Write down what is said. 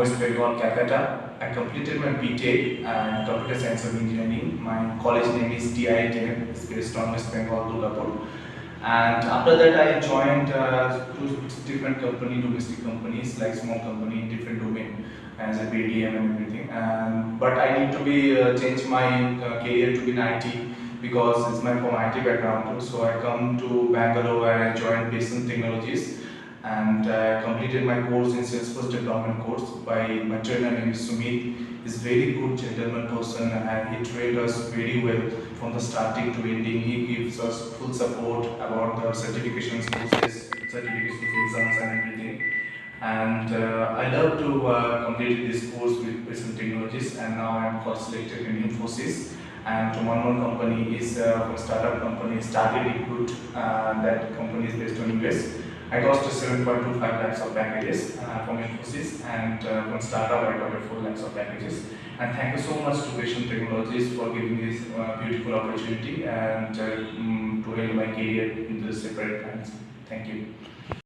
West Bengal, Kolkata. I completed my BTech and Computer Science and Engineering. My college name is DIBYENDU, it's based on West Bengal, Durgapur. And after that, I joined two different domestic companies, like small company in different domain, as a BDM and everything. But I need to be change my career to be in IT because it's my from IT background. So I come to Bangalore and I joined Besant Technologies and completed my course in Salesforce Development course by my trainer name is Smith. He's very good gentleman person and he trained us very well from the starting to ending. He gives us full support about the certifications courses, certifications exams and everything. And I love to complete this course with Besant Technologies, and now I am got selected in Infosys. And one more company is a startup company, started Recruit. That company is based on US. I got 7.25 lakhs of packages from Infosys, and from startup I got 4 lakhs of packages. And thank you so much to Besant Technologies for giving this beautiful opportunity and to help my career in the separate plans. Thank you.